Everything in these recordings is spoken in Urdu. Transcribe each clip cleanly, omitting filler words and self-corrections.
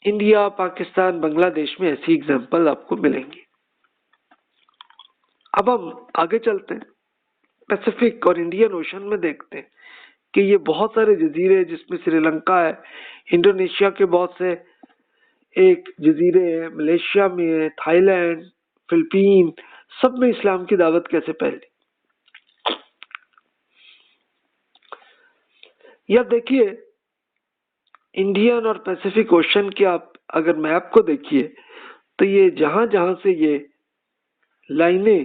انڈیا، پاکستان، بنگلہ دیش میں ایسی اگزامپل آپ کو ملیں گی۔ اب ہم آگے چلتے ہیں، پیسیفک اور انڈین اوشن میں دیکھتے ہیں کہ یہ بہت سارے جزیرے، جس میں سری لنکا ہے، انڈونیشیا کے بہت سے ایک جزیرے ہیں، ملیشیا میں ہے، تھائی لینڈ، فلپین، سب میں اسلام کی دعوت کیسے پھیلی۔ یا دیکھیے انڈین اور پیسیفک اوشن کے آپ اگر میپ کو دیکھیے تو یہ جہاں جہاں سے یہ لائنیں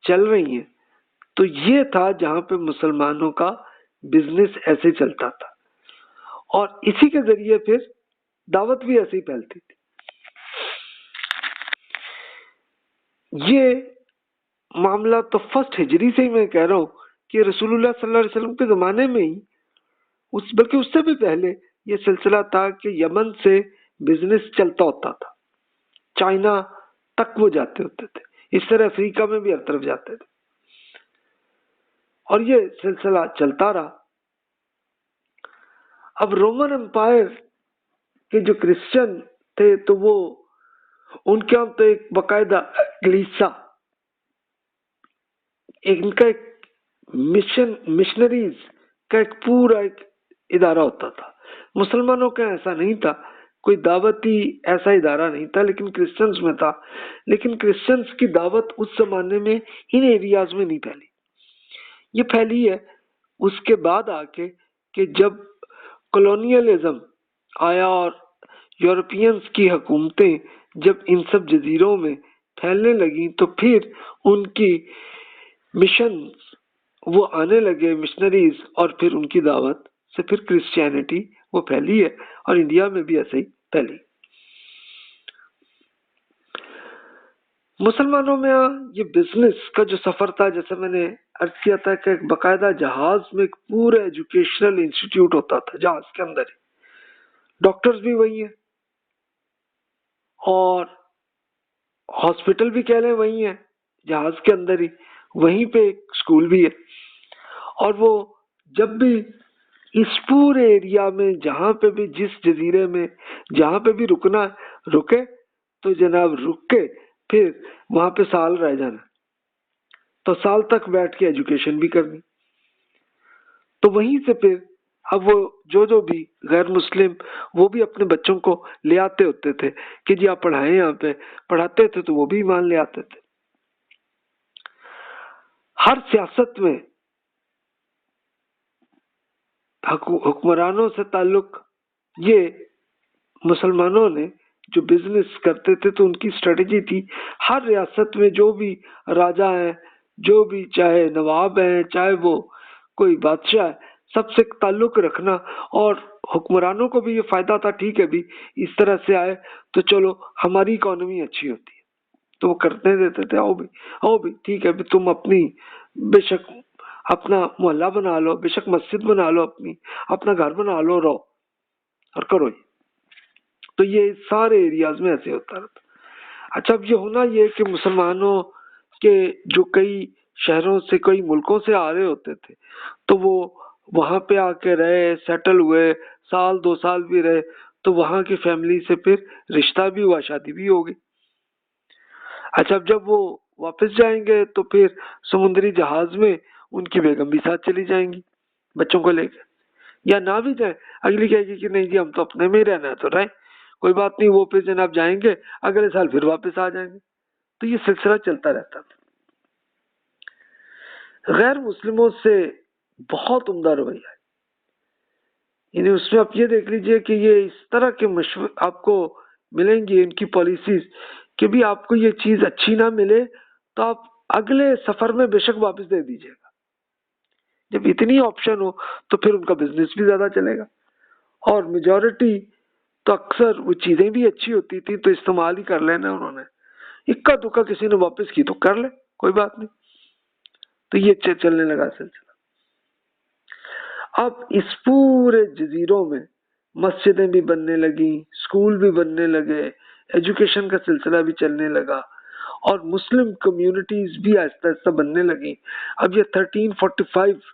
چل رہی ہیں تو یہ تھا جہاں پہ مسلمانوں کا بزنس ایسے چلتا تھا، اور اسی کے ذریعے پھر دعوت بھی ایسے ہی پھیلتی تھی۔ یہ معاملہ تو فرسٹ ہجری سے ہی میں کہہ رہا ہوں کہ رسول اللہ صلی اللہ علیہ وسلم کے زمانے میں ہی، بلکہ اس سے بھی پہلے یہ سلسلہ تھا کہ یمن سے بزنس چلتا ہوتا تھا، چائنا تک وہ جاتے ہوتے تھے، اس طرح افریقہ میں بھی ہر طرف جاتے تھے، اور یہ سلسلہ چلتا رہا۔ اب رومن امپائر کے جو کرسچن تھے تو وہ ان کے ہم تو ایک باقاعدہ کلیسا، ان کا ایک مشنریز کا ایک پورا ایک ادارہ ہوتا تھا۔ مسلمانوں کا ایسا نہیں تھا، کوئی دعوتی ایسا ادارہ نہیں تھا، لیکن کرسچنز میں تھا۔ لیکن کرسچنز کی دعوت اس زمانے میں ان ایریاز میں نہیں پھیلی، یہ پھیلی ہے اس کے بعد آ کے کہ جب کولونیلزم آیا اور یورپینز کی حکومتیں جب ان سب جزیروں میں پھیلنے لگیں تو پھر ان کی مشن وہ آنے لگے، مشنریز، اور پھر ان کی دعوت سے پھر کرسچینٹی وہ پھیلی ہے، اور انڈیا میں بھی ایسے ہی پھیلی۔ مسلمانوں میں یہ بزنس کا جو سفر تھا، جیسے میں نے عرض کیا تھا کہ ایک باقاعدہ جہاز میں ایک پورا ایجوکیشنل انسٹیٹیوٹ ہوتا تھا، جہاز کے اندر ہی ڈاکٹرز بھی وہی ہیں، اور ہاسپٹل بھی کہہ لیں وہی ہیں، جہاز کے اندر ہی، وہیں پہ ایک اسکول بھی ہے۔ اور وہ جب بھی اس پورے ایریا میں جہاں پہ بھی، جس جزیرے میں جہاں پہ بھی رکنا رکے تو جناب رک کے پھر وہاں پہ سال رہ جانا، تو سال تک بیٹھ کے ایجوکیشن بھی کرنی۔ تو وہیں سے پھر اب وہ جو بھی غیر مسلم وہ بھی اپنے بچوں کو لے آتے ہوتے تھے کہ جی آپ پڑھائیں، یہاں پہ پڑھاتے تھے تو وہ بھی ایمان لے آتے تھے۔ ہر سیاست میں حکمرانوں سے تعلق، یہ مسلمانوں نے جو بزنس کرتے تھے تو ان کی اسٹریٹجی تھی، ہر ریاست میں جو بھی راجا ہیں، جو بھی چاہے نواب ہیں، چاہے وہ کوئی بادشاہ ہے، سب سے تعلق رکھنا، اور حکمرانوں کو بھی یہ فائدہ تھا، ٹھیک ہے بھی اس طرح سے آئے تو چلو ہماری اکانومی اچھی ہوتی ہے، تو وہ کرنے دیتے تھے، آؤ بھی ٹھیک ہے بھی تم اپنی بے شک اپنا محلہ بنا لو، بے شک مسجد بنا لو، اپنا گھر بنا لو، رہو اور کرو۔ تو یہ سارے ایریاز میں ایسے ہوتا رہتا۔ اچھا، اب یہ ہونا یہ کہ مسلمانوں کے جو کئی شہروں سے، کئی ملکوں سے آ رہے ہوتے تھے تو وہ وہاں پہ آ کے رہے، سیٹل ہوئے، سال 2 سال بھی رہے، تو وہاں کی فیملی سے پھر رشتہ بھی ہوا، شادی بھی ہو گئی۔ اچھا، اب جب وہ واپس جائیں گے تو پھر سمندری جہاز میں ان کی بیگم بھی ساتھ چلی جائیں گی بچوں کو لے کے، یا نہ بھی جائیں، اگلی کہے گی کہ نہیں جی ہم تو اپنے میں ہی رہنا ہے، تو رہیں، کوئی بات نہیں، وہ پھر جناب جائیں گے، اگلے سال پھر واپس آ جائیں گے۔ تو یہ سلسلہ چلتا رہتا تھا۔ غیر مسلموں سے بہت عمدہ رویہ ہے، یعنی اس میں آپ یہ دیکھ لیجئے کہ یہ اس طرح کے آپ کو ملیں گی ان کی پالیسیز کہ بھی آپ کو یہ چیز اچھی نہ ملے تو آپ اگلے سفر میں بے شک واپس دے دیجئے گا۔ جب اتنی آپشن ہو تو پھر ان کا بزنس بھی زیادہ چلے گا، اور میجورٹی تو اکثر وہ چیزیں بھی اچھی ہوتی تھی تو استعمال ہی کر لینا انہوں نے، اکا دکا کسی نے واپس کی تو کر لے، کوئی بات نہیں۔ تو یہ چلنے لگا سلسلہ۔ اب اس پورے جزیروں میں مسجدیں بھی بننے لگیں، اسکول بھی بننے لگے، ایجوکیشن کا سلسلہ بھی چلنے لگا، اور مسلم کمیونٹیز بھی آہستہ آہستہ بننے لگیں۔ اب یہ 1345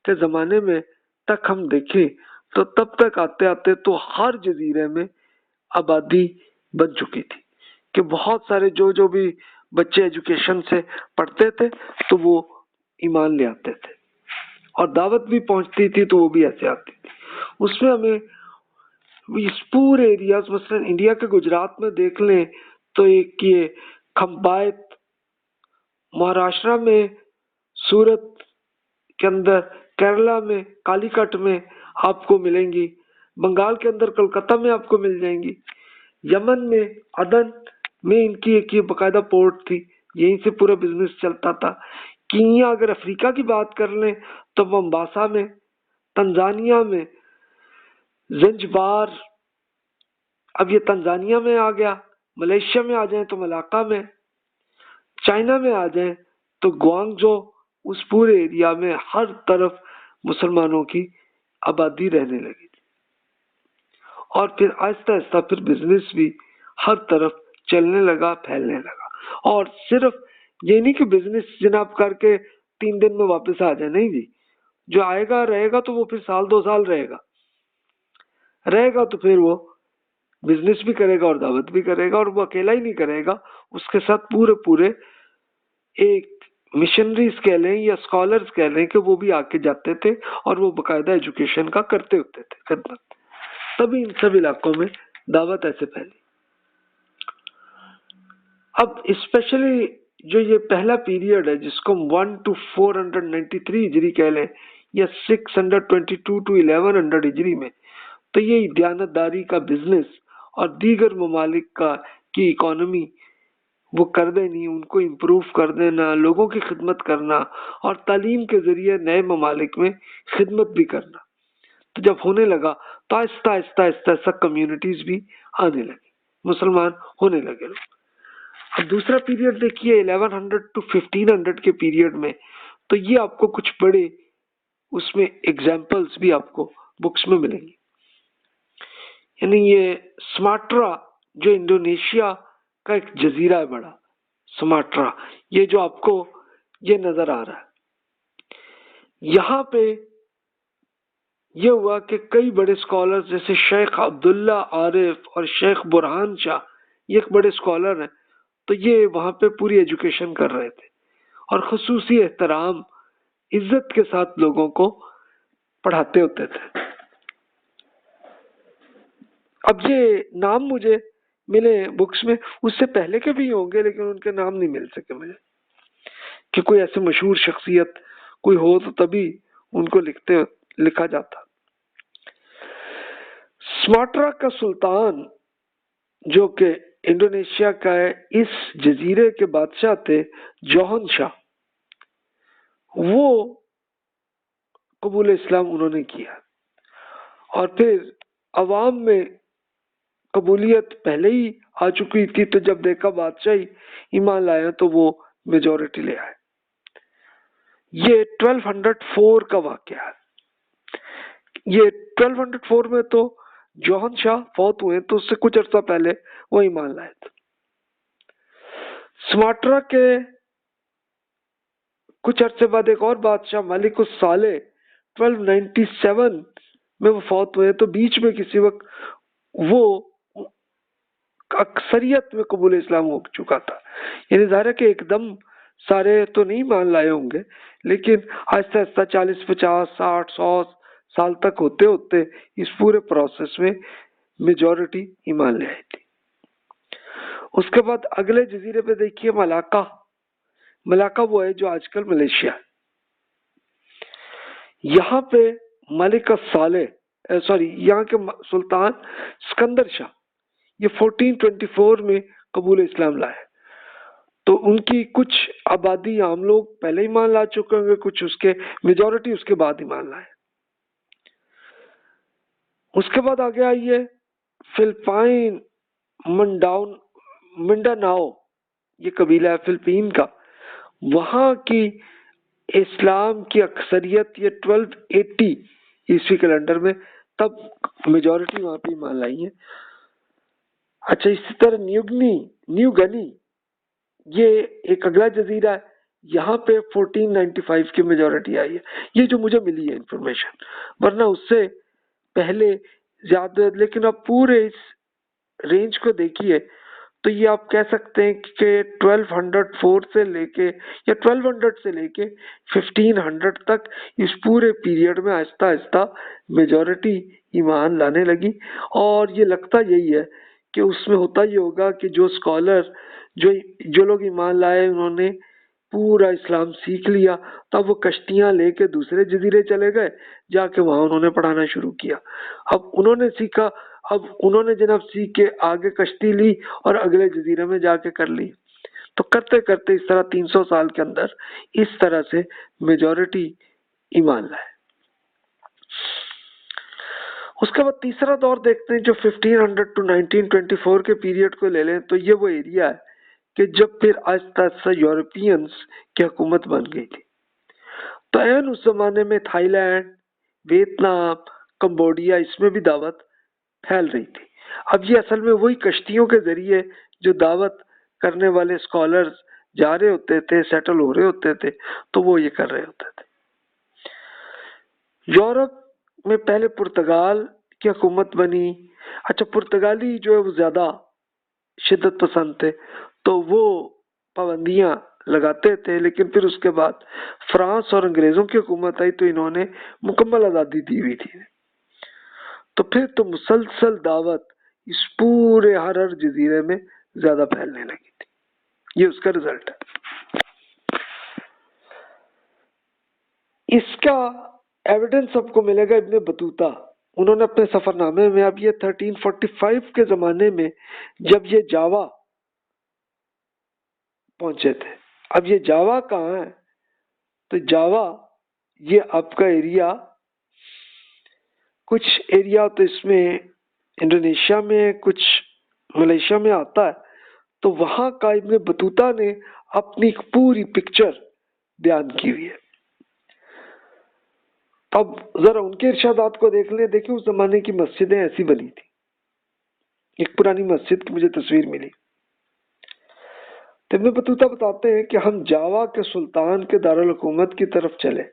کے زمانے میں تک ہم دیکھیں تو تب تک آتے آتے تو ہر جزیرے میں آبادی بن چکی تھی کہ بہت سارے جو بھی بچے ایجوکیشن سے پڑھتے تھے تو وہ ایمان لے آتے تھے، اور دعوت بھی پہنچتی تھی تو وہ بھی ایسے آتی تھی۔ اس میں ہمیں اس پورے ایریاز، مثلا انڈیا کے گجرات میں دیکھ لیں تو ایک یہ کھمبایت، مہاراشٹر میں سورت کے اندر، کیرلا میں کالی کٹ میں آپ کو ملیں گی، بنگال کے اندر کلکتہ میں آپ کو مل جائیں گی، یمن میں عدن میں ان کی ایک یہ باقاعدہ پورٹ تھی، یہیں سے پورا بزنس چلتا تھا۔ کینیا، اگر افریقہ کی بات کر لیں تو ممباسا میں، تنزانیہ میں زنجبار، اب یہ تنزانیہ میں آ گیا، ملیشیا میں آ جائیں تو ملاقہ میں، چائنا میں آ جائیں تو گوانگجو، اس پورے ایریا میں ہر طرف مسلمانوں کی آبادی رہنے لگی تھی، اور پھر آہستہ آہستہ پھر بزنس بھی ہر طرف چلنے لگا، پھیلنے لگا۔ اور صرف یہ نہیں کہ بزنس جناب کر کے 3 دن میں واپس آ جائے، نہیں جی، جو آئے گا رہے گا تو وہ پھر سال 2 سال رہے گا تو پھر وہ بزنس بھی کرے گا اور دعوت بھی کرے گا، اور وہ اکیلا ہی نہیں کرے گا، اس کے ساتھ پورے ایک مشنریز کہہ لیں یا اسکالرز کہہ لیں کہ وہ بھی آ کے جاتے تھے، اور وہ باقاعدہ ایجوکیشن کا کرتے ہوتے تھے خدمت۔ تبھی ان سب علاقوں میں دعوت ایسے پھیلی۔ اب اسپیشلی جو یہ پہلا پیریڈ ہے جس کو ہم 1 to 493 ہجری کہہ لیں یا 622 to 1100 ہجری میں، تو یہ دیانتداری کا بزنس اور دیگر ممالک کی اکانومی وہ کر دینی، ان کو امپروو کر دینا، لوگوں کی خدمت کرنا، اور تعلیم کے ذریعے نئے ممالک میں خدمت بھی کرنا، تو جب ہونے لگا تو آہستہ آہستہ آہستہ آہستہ کمیونٹیز بھی آنے لگی، مسلمان ہونے لگے لوگ۔ اب دوسرا پیریڈ دیکھیے 1100 to 1500 کے پیریڈ میں، تو یہ آپ کو کچھ بڑے اس میں ایگزامپلس بھی آپ کو بکس میں ملیں گی۔ یعنی یہ سماٹرا جو انڈونیشیا کا ایک جزیرہ ہے بڑا، سماٹرا، یہ جو آپ کو یہ نظر آ رہا ہے، یہاں پہ یہ ہوا کہ کئی بڑے اسکالر جیسے شیخ عبداللہ عارف اور شیخ برہان شاہ، یہ ایک بڑے اسکالر ہیں، تو یہ وہاں پہ پوری ایجوکیشن کر رہے تھے، اور خصوصی احترام، عزت کے ساتھ لوگوں کو پڑھاتے ہوتے تھے۔ اب یہ نام مجھے ملے بکس میں، اس سے پہلے کے بھی ہوں گے لیکن ان کے نام نہیں مل سکے مجھے، کہ کوئی ایسے مشہور شخصیت کوئی ہو تو تبھی ان کو لکھا جاتا۔ سماٹرا کا سلطان جو کہ انڈونیشیا کا ہے، اس جزیرے کے بادشاہ تھے جوہن شاہ، وہ قبول اسلام انہوں نے کیا، اور پھر عوام میں قبولیت پہلے ہی آ چکی تھی، تو جب دیکھا بادشاہ ایمان لایا تو وہ میجورٹی لے آئے۔ یہ 1204 کا واقعہ ہے۔ یہ 1204 میں تو جوہن شاہ فوت ہوئے، تو اس سے کچھ عرصہ پہلے وہ ایمان لائے تھے۔ سماٹرا کے کچھ عرصے بعد ایک اور بادشاہ ملک الصالح 1297 میں وہ فوت ہوئے، تو بیچ میں کسی وقت وہ اکثریت میں قبول اسلام ہو چکا تھا۔ یعنی ظاہر ہے کہ ایک دم سارے تو نہیں مان لائے ہوں گے، لیکن آہستہ آہستہ 40 50 60 100 سال تک ہوتے ہوتے اس پورے پروسیس میں میجورٹی ایمان لے آئی تھی۔ اس کے بعد اگلے جزیرے پہ دیکھیے ملاقہ۔ ملاقہ وہ ہے جو آج کل ملیشیا ہے۔ یہاں پہ ملک الصالح یہاں کے سلطان سکندر شاہ، یہ 1424 میں قبول اسلام لائے، تو ان کی کچھ آبادی عام لوگ پہلے ایمان لا چکے ہوں گے، کچھ اس کے میجورٹی اس کے بعد ایمان لائے۔ اس کے بعد آگے آئیے فلپائن منڈاناؤ، یہ قبیلہ ہے فلپین کا، وہاں کی اسلام کی اکثریت یہ 1280 عیسوی کیلنڈر میں، تب میجورٹی وہاں پہ ایمان لائی ہے۔ اچھا، اسی طرح نیو گنی یہ ایک اگلا جزیرہ ہے، یہاں پہ 1495 کی میجورٹی آئی ہے۔ یہ جو مجھے ملی ہے انفارمیشن، ورنہ اس سے پہلے زیادہ، لیکن اب پورے اس رینج کو دیکھیے تو یہ آپ کہہ سکتے ہیں کہ 1204 سے لے کے یا 1200 سے لے کے 1500 تک اس پورے پیریڈ میں آہستہ آہستہ میجورٹی ایمان لانے لگی. اور یہ لگتا یہی ہے کہ اس میں ہوتا یہ ہوگا کہ جو اسکالر جو لوگ ایمان لائے انہوں نے پورا اسلام سیکھ لیا، تب وہ کشتیاں لے کے دوسرے جزیرے چلے گئے، جا کے وہاں انہوں نے پڑھانا شروع کیا. اب انہوں نے سیکھا، اب انہوں نے جناب سیکھ کے آگے کشتی لی اور اگلے جزیرے میں جا کے کر لی. تو کرتے کرتے اس طرح 300 سال کے اندر اس طرح سے میجورٹی ایمان لائے. اس کے بعد تیسرا دور دیکھتے ہیں جو 1500 ٹو 1924 کے پیریڈ کو لے لیں تو یہ وہ ایریا ہے کہ جب پھر آہستہ آہستہ یورپینز کی حکومت بن گئی تھی. تو این اس زمانے میں تھائی لینڈ، ویتنام، کمبوڈیا، اس میں بھی دعوت پھیل رہی تھی. اب یہ اصل میں وہی کشتیوں کے ذریعے جو دعوت کرنے والے اسکالرز جا رہے ہوتے تھے، سیٹل ہو رہے ہوتے تھے، تو وہ یہ کر رہے ہوتے تھے. یورپ میں پہلے پرتگال کی حکومت بنی. اچھا، پرتگالی جو ہے وہ زیادہ شدت پسند تھے تو وہ پابندیاں لگاتے تھے، لیکن پھر اس کے بعد فرانس اور انگریزوں کی حکومت آئی تو انہوں نے مکمل آزادی دی ہوئی تھی. تو پھر تو مسلسل دعوت اس پورے ہر جزیرے میں زیادہ پھیلنے لگی تھی. یہ اس کا رزلٹ ہے. اس کا ایویڈنس آپ کو ملے گا ابن بطوطہ. انہوں نے اپنے سفر نامے میں، اب یہ 1345 کے زمانے میں جب یہ جاوا پہنچے تھے. اب یہ جاوا کہاں ہے؟ تو جاوا یہ آپ کا ایریا، کچھ ایریا تو اس میں انڈونیشیا میں، کچھ ملیشیا میں آتا ہے. تو وہاں کا ابن بطوطہ نے اپنی پوری پکچر بیان کی ہوئی ہے. اب ذرا ان کے ارشادات کو دیکھ لیں. دیکھیں اس زمانے کی مسجدیں ایسی بنی تھی. ایک پرانی مسجد کی مجھے تصویر ملی. ابن بطوطہ بتاتے ہیں کہ ہم جاوا کے سلطان کے دارالحکومت کی طرف چلے.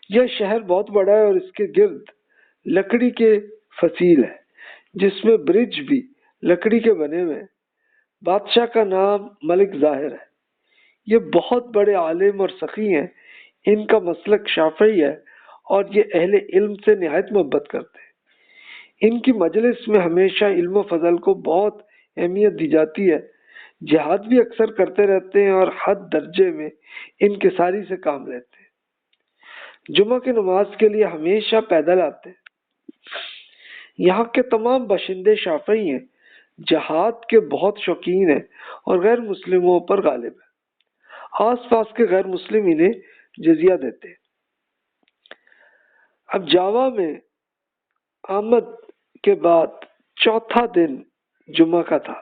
یہ شہر بہت بڑا ہے اور اس کے گرد لکڑی کے فصیل ہے، جس میں برج بھی لکڑی کے بنے ہوئے. بادشاہ کا نام ملک ظاہر ہے. یہ بہت بڑے عالم اور سخی ہیں. ان کا مسلک شافعی ہے اور یہ اہل علم سے نہایت محبت کرتے ہیں. ان کی مجلس میں ہمیشہ علم و فضل کو بہت اہمیت دی جاتی ہے. جہاد بھی اکثر کرتے رہتے ہیں اور حد درجے میں انکساری سے کام لیتے ہیں. جمعہ کی نماز کے لیے ہمیشہ پیدل آتے ہیں. یہاں کے تمام باشندے شافعی ہیں، جہاد کے بہت شوقین ہیں اور غیر مسلموں پر غالب ہیں. آس پاس کے غیر مسلم انہیں جزیہ دیتے ہیں. اب جاوا میں آمد کے بعد چوتھا دن جمعہ کا تھا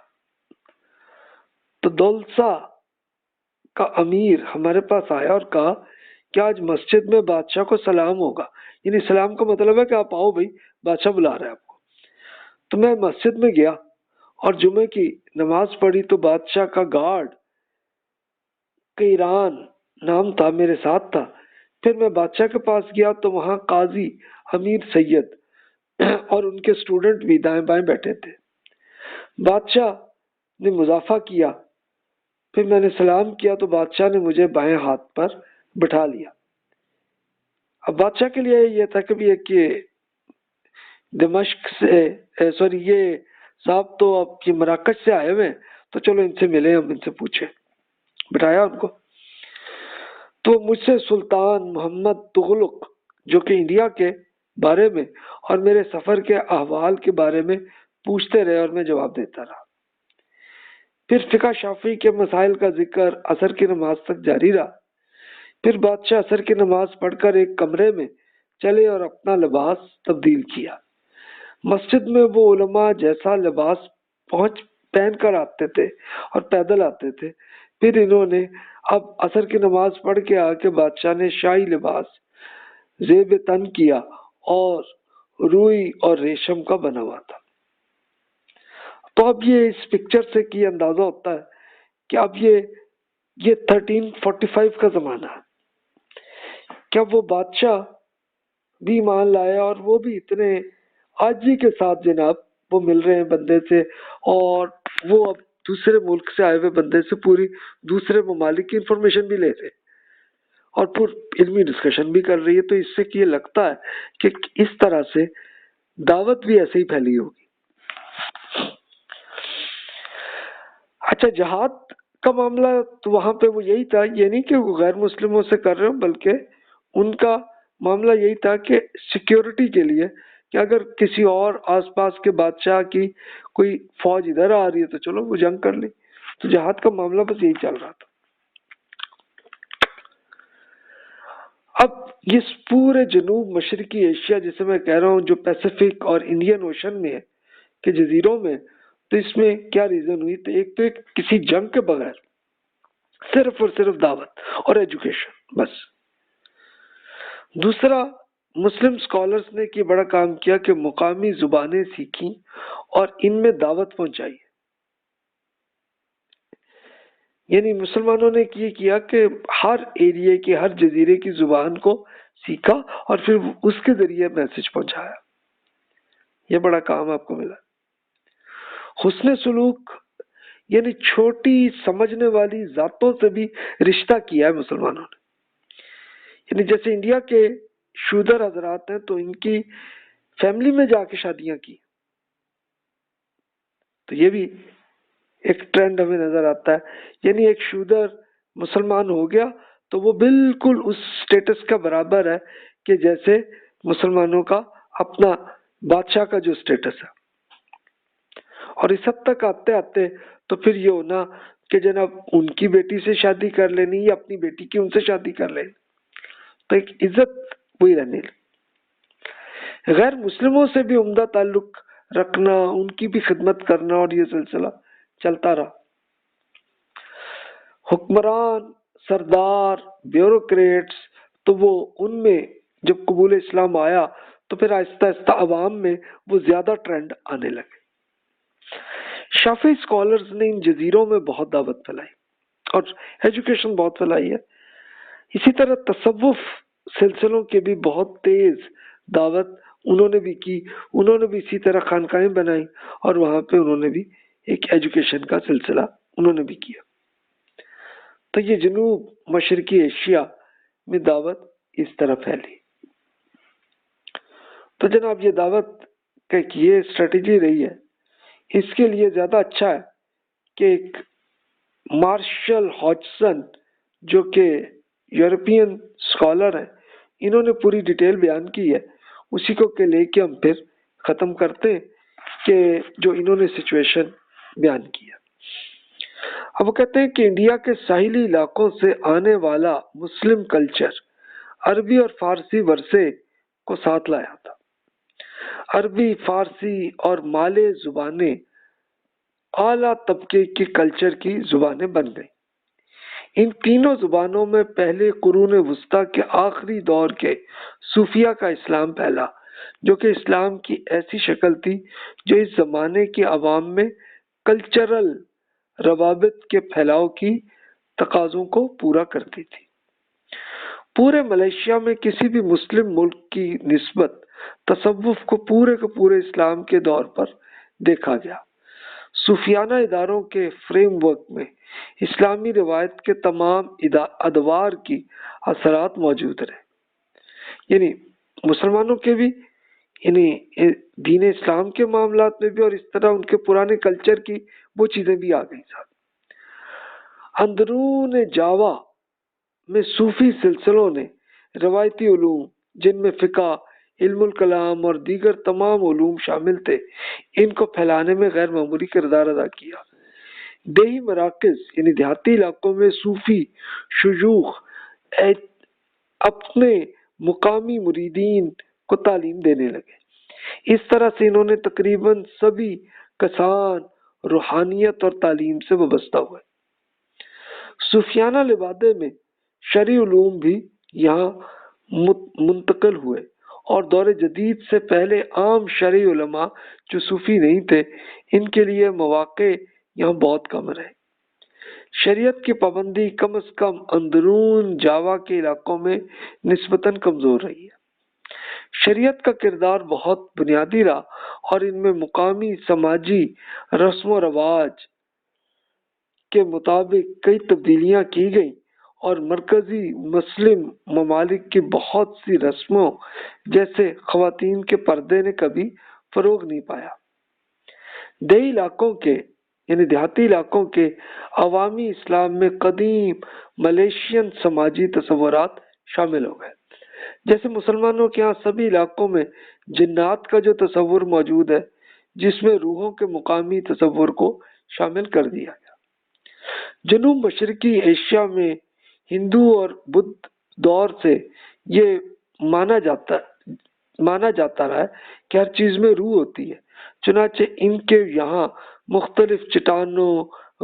تو دولسا کا امیر ہمارے پاس آیا اور کہا کہ آج مسجد میں بادشاہ کو سلام ہوگا. یعنی سلام کا مطلب ہے کہ آپ آؤ بھائی، بادشاہ بلا رہا ہے آپ کو. تو میں مسجد میں گیا اور جمعے کی نماز پڑھی تو بادشاہ کا گارڈ قیران نام تھا، میرے ساتھ تھا. پھر میں بادشاہ کے پاس گیا تو وہاں قاضی امیر سید اور ان کے اسٹوڈنٹ بھی دائیں بائیں بیٹھے تھے. بادشاہ نے مضافہ کیا. پھر میں نے سلام کیا تو بادشاہ نے مجھے بائیں ہاتھ پر بٹھا لیا. اب بادشاہ کے لیے یہ تھا کہ دمشق سے یہ صاحب تو اب یہ مراکش سے آئے ہوئے ہیں تو چلو ان سے ملیں، ہم ان سے پوچھیں. بٹھایا ان کو تو مجھ سے سلطان محمد تغلق جو کہ انڈیا کے بارے میں اور میرے سفر کے احوال کے بارے میں پوچھتے رہے اور میں جواب دیتا رہا. پھر فقہ شافعی کے مسائل کا ذکر عصر کی نماز تک جاری رہا. پھر بادشاہ عصر کی نماز پڑھ کر ایک کمرے میں چلے اور اپنا لباس تبدیل کیا. مسجد میں وہ علماء جیسا لباس پہن کر آتے تھے اور پیدل آتے تھے. پھر انہوں نے اب عصر کی نماز پڑھ کے آ کے بادشاہ نے شاہی لباس زیب تن کیا اور روئی اور ریشم کا بنا ہوا تھا. تو اب یہ اس پکچر سے کی اندازہ ہوتا ہے کہ اب یہ 1345 کا زمانہ ہے. کیا وہ بادشاہ بھی مان لایا اور وہ بھی اتنے عاجزی کے ساتھ جناب وہ مل رہے ہیں بندے سے، اور وہ اب دوسرے ملک سے آئے ہوئے بندے سے پوری دوسرے ممالک کی انفارمیشن بھی لے رہے ہیں اور پھر علمی ڈسکشن بھی کر رہی ہے. تو اس سے یہ لگتا ہے کہ اس طرح سے دعوت بھی ایسے ہی پھیلی ہوگی. اچھا، جہاد کا معاملہ تو وہاں پہ وہ یہی تھا، یہ نہیں کہ وہ غیر مسلموں سے کر رہے ہوں، بلکہ ان کا معاملہ یہی تھا کہ سیکیورٹی کے لیے، کہ اگر کسی اور آس پاس کے بادشاہ کی کوئی فوج ادھر آ رہی ہے تو چلو وہ جنگ کر لی. تو جہاد کا معاملہ بس یہی چل رہا تھا. اب اس پورے جنوب مشرقی ایشیا جسے میں کہہ رہا ہوں، جو پیسیفک اور انڈین اوشن میں ہے کہ جزیروں میں، تو اس میں کیا ریزن ہوئی؟ تو ایک کسی جنگ کے بغیر صرف اور صرف دعوت اور ایجوکیشن بس. دوسرا، مسلم اسکالرس نے یہ بڑا کام کیا کہ مقامی زبانیں سیکھیں اور ان میں دعوت پہنچائی. یعنی مسلمانوں نے یہ کیا کہ ہر ایریے کی، ہر جزیرے کی زبان کو سیکھا اور پھر اس کے ذریعے میسج پہنچایا. یہ بڑا کام آپ کو ملا. حسن سلوک، یعنی چھوٹی سمجھنے والی ذاتوں سے بھی رشتہ کیا ہے مسلمانوں نے. یعنی جیسے انڈیا کے شودر حضرات ہیں تو ان کی فیملی میں جا کے شادیاں کی. تو یہ بھی ایک ٹرینڈ ہمیں نظر آتا ہے. یعنی ایک شودر مسلمان ہو گیا تو وہ بالکل اس سٹیٹس کا برابر ہے کہ جیسے مسلمانوں کا اپنا بادشاہ کا جو سٹیٹس ہے. اور اس حد تک آتے آتے تو پھر یہ ہونا کہ جناب ان کی بیٹی سے شادی کر لینی یا اپنی بیٹی کی ان سے شادی کر لینی، تو ایک عزت وہی رہنے لگی. غیر مسلموں سے بھی عمدہ تعلق رکھنا، ان کی بھی خدمت کرنا، اور یہ سلسلہ چلتا رہا. حکمران، سردار، بیوروکریٹس، تو وہ ان میں جب قبول اسلام آیا تو پھر آہستہ آہستہ عوام میں وہ زیادہ ٹرینڈ آنے لگے. شافعی اسکالرز نے ان جزیروں میں بہت دعوت پھیلائی اور ایجوکیشن بہت پھیلائی ہے. اسی طرح تصوف سلسلوں کے بھی بہت تیز دعوت انہوں نے بھی کی. انہوں نے بھی اسی طرح خانقاہیں بنائی اور وہاں پہ انہوں نے بھی ایک ایجوکیشن کا سلسلہ انہوں نے بھی کیا. تو یہ جنوب مشرقی ایشیا میں دعوت اس طرح پھیلی. تو جناب یہ دعوت کا یہ اسٹریٹجی رہی ہے. اس کے لیے زیادہ اچھا ہے کہ ایک مارشل ہاجسن جو کہ یورپین اسکالر ہیں، انہوں نے پوری ڈیٹیل بیان کی ہے، اسی کو کہ لے کے ہم پھر ختم کرتے ہیں کہ جو انہوں نے سچویشن بیان کیا. اب وہ کہتے ہیں کہ انڈیا کے ساحلی علاقوں سے آنے والا مسلم کلچر عربی اور فارسی ورثے کو ساتھ لایا تھا. عربی، فارسی اور مالے زبانیں اعلیٰ طبقے کی کلچر کی زبانیں بن گئیں. ان تینوں زبانوں میں پہلے قرون وسطیٰ کے آخری دور کے صوفیہ کا اسلام پھیلا، جو کہ اسلام کی ایسی شکل تھی جو اس زمانے کے عوام میں کلچرل روابط کے پھیلاؤ کی تقاضوں کو پورا کرتی تھی. پورے ملیشیا میں کسی بھی مسلم ملک کی نسبت تصوف کو پورے کے پورے اسلام کے دور پر دیکھا گیا. صوفیانہ اداروں کے فریم ورک میں اسلامی روایت کے تمام ادوار کی اثرات موجود رہے. یعنی مسلمانوں کے بھی، یعنی دین اسلام کے معاملات میں بھی، اور اس طرح ان کے پرانے کلچر کی وہ چیزیں بھی آ گئی ساتھ. اندرون جاوا میں صوفی سلسلوں نے روایتی علوم جن میں فقہ، علم الکلام اور دیگر تمام علوم شامل تھے، ان کو پھیلانے میں غیر معمولی کردار ادا کیا. دیہی مراکز یعنی دیہاتی علاقوں میں صوفی شیوخ اپنے مقامی مریدین کو تعلیم دینے لگے. اس طرح سے انہوں نے تقریباً سبھی کسان روحانیت اور تعلیم سے وابستہ ہوئے. صوفیانہ لبادے میں شرعی علوم بھی یہاں منتقل ہوئے اور دور جدید سے پہلے عام شرعی علماء جو صوفی نہیں تھے، ان کے لیے مواقع یہاں بہت کم رہے. شریعت کی پابندی کم از کم اندرون جاوا کے علاقوں میں نسبتاً کمزور رہی ہے. شریعت کا کردار بہت بنیادی رہا اور ان میں مقامی سماجی رسم و رواج کے مطابق کئی تبدیلیاں کی گئیں اور مرکزی مسلم ممالک کی بہت سی رسموں جیسے خواتین کے پردے نے کبھی فروغ نہیں پایا۔ دیہی علاقوں کے یعنی دیہاتی علاقوں کے عوامی اسلام میں قدیم ملیشین سماجی تصورات شامل ہو گئے، جیسے مسلمانوں کے ہاں سبھی علاقوں میں جنات کا جو تصور موجود ہے، جس میں روحوں کے مقامی تصور کو شامل کر دیا گیا۔ جنوب مشرقی ایشیا میں ہندو اور بدھ دور سے یہ مانا جاتا رہا ہے کہ ہر چیز میں روح ہوتی ہے، چنانچہ ان کے یہاں مختلف چٹانوں،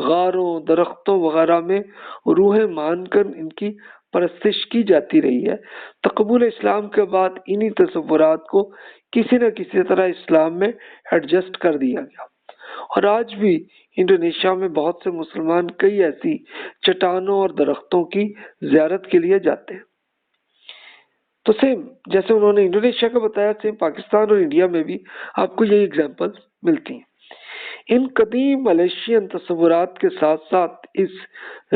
غاروں، درختوں وغیرہ میں روحیں مان کر ان کی پرستش کی جاتی رہی ہے۔ تقبل اسلام کے بعد انہی تصورات کو کسی نہ کسی طرح اسلام میں ایڈجسٹ کر دیا گیا، اور آج بھی انڈونیشیا میں بہت سے مسلمان کئی ایسی چٹانوں اور درختوں کی زیارت کے لیے جاتے ہیں۔ تو سیم جیسے انہوں نے انڈونیشیا کا بتایا، سیم پاکستان اور انڈیا میں بھی آپ کو یہی ایگزامپل ملتی ہیں۔ ان قدیم ملیشین تصورات کے ساتھ ساتھ اس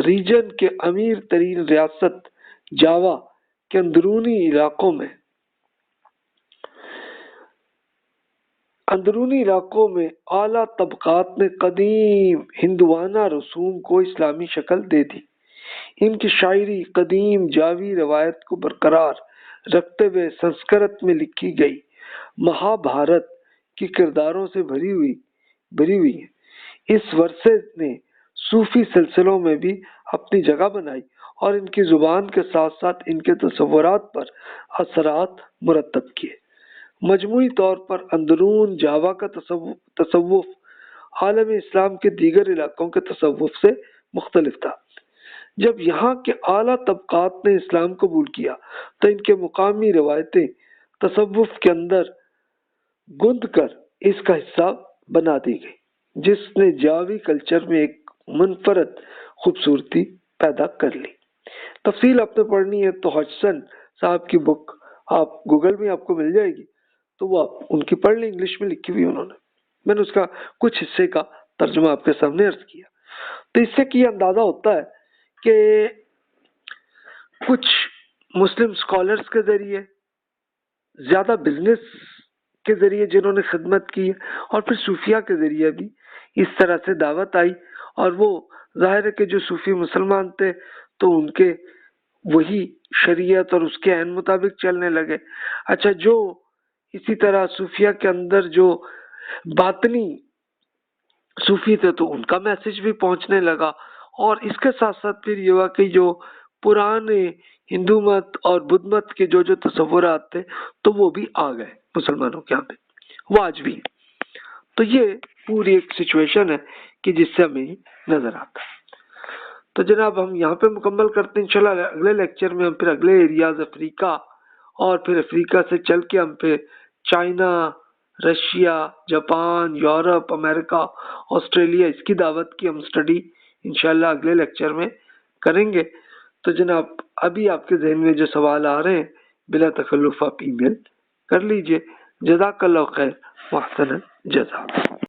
ریجن کے امیر ترین ریاست جاوا کے اندرونی علاقوں میں اعلیٰ طبقات نے قدیم ہندوانہ رسوم کو اسلامی شکل دے دی۔ ان کی شاعری قدیم جاوی روایت کو برقرار رکھتے ہوئے سنسکرت میں لکھی گئی مہا بھارت کی کرداروں سے بھری ہوئی ہے۔ اس ورثے نے صوفی سلسلوں میں بھی اپنی جگہ بنائی اور ان کی زبان کے ساتھ ساتھ ان کے تصورات پر اثرات مرتب کیے۔ مجموعی طور پر اندرون جاوا کا تصوف عالم اسلام کے دیگر علاقوں کے تصوف سے مختلف تھا۔ جب یہاں کے اعلیٰ طبقات نے اسلام قبول کیا تو ان کے مقامی روایتیں تصوف کے اندر گند کر اس کا حصہ بنا دی گئی، جس نے جاوی کلچر میں ایک منفرد خوبصورتی پیدا کر لی۔ تفصیل آپ نے پڑھنی ہے تو ہجسن صاحب کی بک آپ گوگل میں آپ کو مل جائے گی، تو وہ آپ ان کی پڑھ لیں، انگلش میں لکھی ہوئی انہوں نے، میں نے اس کا کچھ حصے کا ترجمہ آپ کے سامنے عرض کیا۔ تو اس سے یہ اندازہ ہوتا ہے کہ کچھ مسلم اسکالرس کے ذریعے، زیادہ بزنس کے ذریعے جنہوں نے خدمت کی، اور پھر صوفیہ کے ذریعے بھی اس طرح سے دعوت آئی، اور وہ ظاہر ہے کہ جو صوفی مسلمان تھے تو ان کے وہی شریعت اور اس کے عین مطابق چلنے لگے۔ اچھا، جو اسی طرح صوفیہ کے اندر جو باطنی صوفی تھے تو ان کا میسج بھی پہنچنے لگا، اور اس کے ساتھ ساتھ پھر یہ ہوا کہ جو پرانے ہندو مت اور بدھ مت کے جو تصورات تھے تو وہ بھی آ گئے مسلمانوں کے یہاں پہ، وہ آج بھی۔ تو یہ پوری ایک سچویشن ہے کہ جس سے ہمیں نظر آتا ہے۔ تو جناب ہم یہاں پہ مکمل کرتے ہیں، انشاءاللہ اگلے لیکچر میں ہم پھر اگلے ایریاز افریقہ، اور پھر افریقہ سے چل کے ہم پھر چائنا، رشیا، جاپان، یورپ، امریکہ، آسٹریلیا، اس کی دعوت کی ہم سٹڈی انشاءاللہ اگلے لیکچر میں کریں گے۔ تو جناب ابھی آپ کے ذہن میں جو سوال آ رہے ہیں بلا تکلف آپ ای میل کر لیجئے۔ جزاک اللہ خیر، واحسن الجزا۔